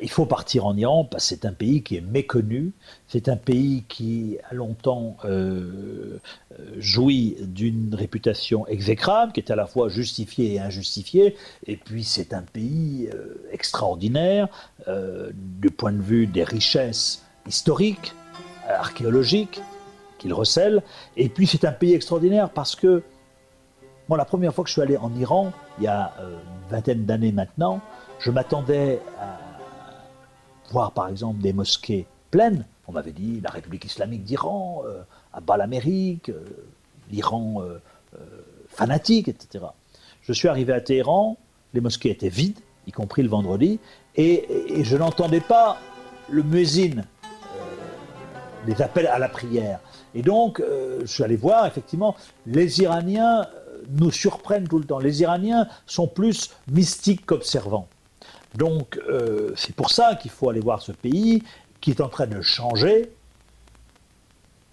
Il faut partir en Iran parce que c'est un pays qui est méconnu, c'est un pays qui a longtemps joui d'une réputation exécrable, qui est à la fois justifiée et injustifiée, et puis c'est un pays extraordinaire du point de vue des richesses historiques, archéologiques qu'il recèle, et puis c'est un pays extraordinaire parce que moi, la première fois que je suis allé en Iran, il y a une vingtaine d'années maintenant, je m'attendais à voir par exemple des mosquées pleines. On m'avait dit la République islamique d'Iran, à bas l'Amérique, l'Iran fanatique, etc. Je suis arrivé à Téhéran, les mosquées étaient vides, y compris le vendredi, et je n'entendais pas le muezzin, les appels à la prière. Et donc, je suis allé voir, effectivement, les Iraniens nous surprennent tout le temps. Les Iraniens sont plus mystiques qu'observants. Donc, c'est pour ça qu'il faut aller voir ce pays qui est en train de changer,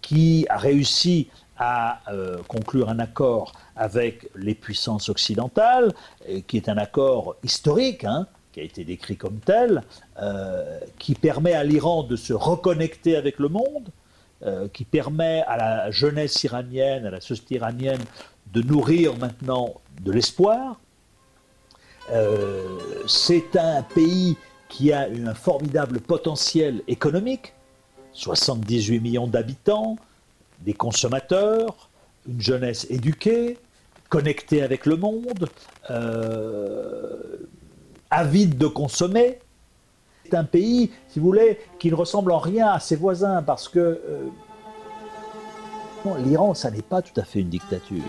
qui a réussi à conclure un accord avec les puissances occidentales, qui est un accord historique, hein, qui a été décrit comme tel, qui permet à l'Iran de se reconnecter avec le monde, qui permet à la jeunesse iranienne, à la société iranienne, de nourrir maintenant de l'espoir. C'est un pays qui a un formidable potentiel économique, 78 millions d'habitants, des consommateurs, une jeunesse éduquée, connectée avec le monde, avide de consommer. C'est un pays, si vous voulez, qui ne ressemble en rien à ses voisins, parce que l'Iran, ça n'est pas tout à fait une dictature.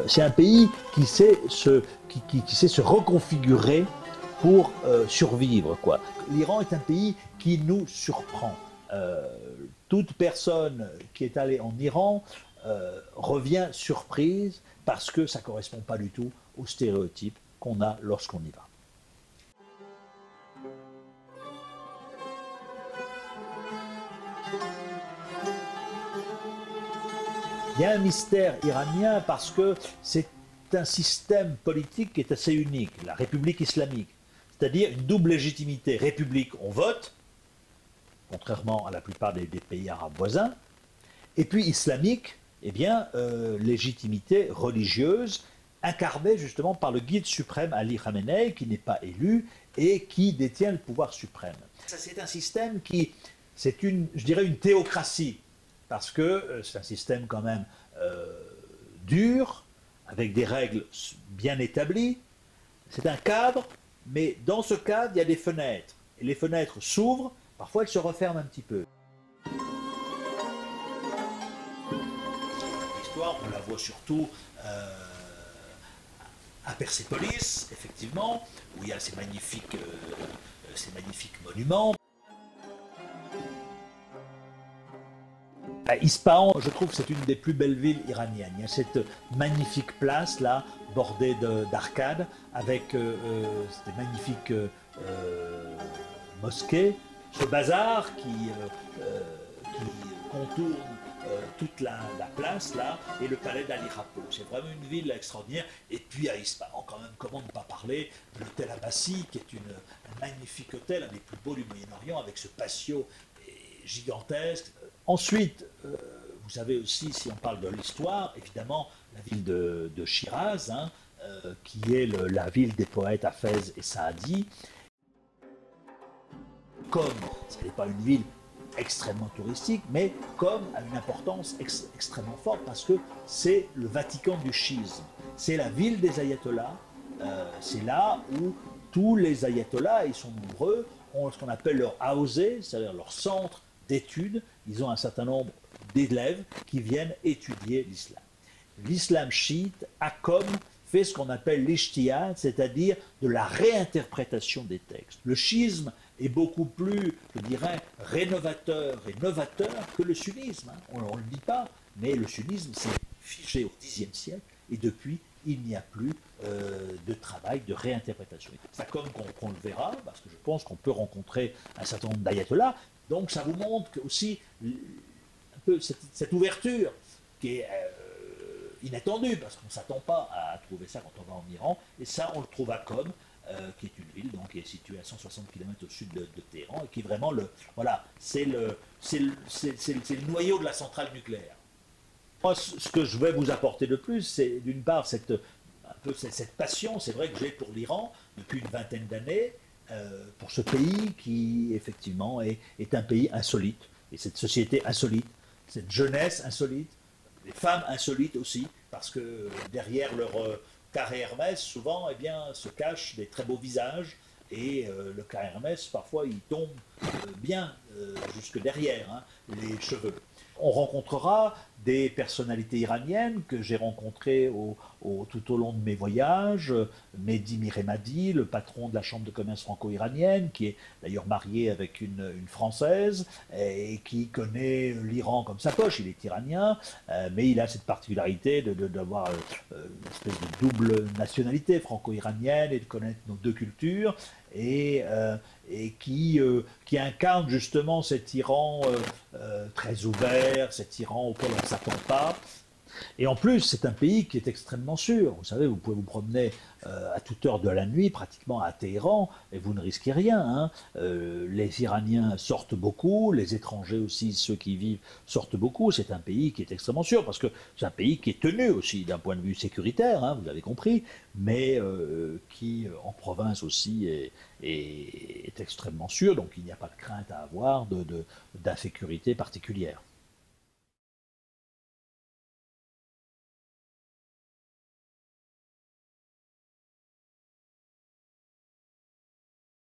C'est un pays qui sait se reconfigurer pour survivre, quoi. L'Iran est un pays qui nous surprend. Toute personne qui est allée en Iran revient surprise parce que ça ne correspond pas du tout aux stéréotypes qu'on a lorsqu'on y va. Il y a un mystère iranien parce que c'est un système politique qui est assez unique, la République islamique, c'est-à-dire une double légitimité. République, on vote, contrairement à la plupart des pays arabes voisins, et puis islamique, eh bien, légitimité religieuse, incarnée justement par le guide suprême Ali Khamenei, qui n'est pas élu et qui détient le pouvoir suprême. C'est un système qui, c'est je dirais, une théocratie, parce que c'est un système quand même dur, avec des règles bien établies. C'est un cadre, mais dans ce cadre, il y a des fenêtres. Et les fenêtres s'ouvrent, parfois elles se referment un petit peu. L'histoire, on la voit surtout à Persépolis, effectivement, où il y a ces magnifiques monuments. À Ispahan, je trouve que c'est une des plus belles villes iraniennes. Il y a cette magnifique place là, bordée d'arcades, avec ces magnifiques mosquées, ce bazar qui contourne toute la place là, et le palais d'Ali Rapo. C'est vraiment une ville extraordinaire. Et puis à Ispahan, quand même, comment ne pas parler de l'hôtel Abbassi, qui est un magnifique hôtel, un des plus beaux du Moyen-Orient, avec ce patio gigantesque. Ensuite, vous savez aussi, si on parle de l'histoire, évidemment, la ville de Shiraz, hein, qui est la ville des poètes Hafez et Saadi. Comme ce n'est pas une ville extrêmement touristique, mais comme a une importance extrêmement forte, parce que c'est le Vatican du chiisme. C'est la ville des ayatollahs, c'est là où tous les ayatollahs, ils sont nombreux, ont ce qu'on appelle leur hausé, c'est-à-dire leur centre d'études. Ils ont un certain nombre d'élèves qui viennent étudier l'islam. L'islam chiite a comme fait ce qu'on appelle l'ijtihad, c'est-à-dire de la réinterprétation des textes. Le chiisme est beaucoup plus, je dirais, rénovateur et novateur que le sunnisme. Hein. On ne le dit pas, mais le sunnisme s'est figé au Xe siècle et depuis, il n'y a plus de travail de réinterprétation. Ça comme qu'on le verra, parce que je pense qu'on peut rencontrer un certain nombre d'ayatollahs. Donc ça vous montre aussi un peu cette ouverture qui est inattendue, parce qu'on ne s'attend pas à trouver ça quand on va en Iran, et ça on le trouve à Qom, qui est une ville donc, qui est située à 160 km au sud de Téhéran, et qui est vraiment voilà, c'est le noyau de la centrale nucléaire. Moi, ce que je vais vous apporter de plus, c'est d'une part un peu cette passion, c'est vrai que j'ai pour l'Iran depuis une vingtaine d'années, pour ce pays qui effectivement est un pays insolite, et cette société insolite, cette jeunesse insolite, les femmes insolites aussi, parce que derrière leur carré Hermès, souvent, eh bien, se cachent des très beaux visages, et le carré Hermès, parfois, il tombe bien jusque derrière, hein, les cheveux. On rencontrera des personnalités iraniennes que j'ai rencontrées tout au long de mes voyages. Mehdi Miremadi, le patron de la Chambre de commerce franco-iranienne, qui est d'ailleurs marié avec une Française et qui connaît l'Iran comme sa poche. Il est iranien, mais il a cette particularité d'avoir une espèce de double nationalité franco-iranienne et de connaître nos deux cultures. Et qui incarne justement cet Iran très ouvert, cet Iran auquel on ne s'attend pas. Et en plus, c'est un pays qui est extrêmement sûr. Vous savez, vous pouvez vous promener à toute heure de la nuit, pratiquement à Téhéran, et vous ne risquez rien. Hein. Les Iraniens sortent beaucoup, les étrangers aussi, ceux qui y vivent, sortent beaucoup. C'est un pays qui est extrêmement sûr, parce que c'est un pays qui est tenu aussi d'un point de vue sécuritaire, hein, vous avez compris, mais qui, en province aussi, est extrêmement sûr. Donc il n'y a pas de crainte à avoir d'insécurité particulière.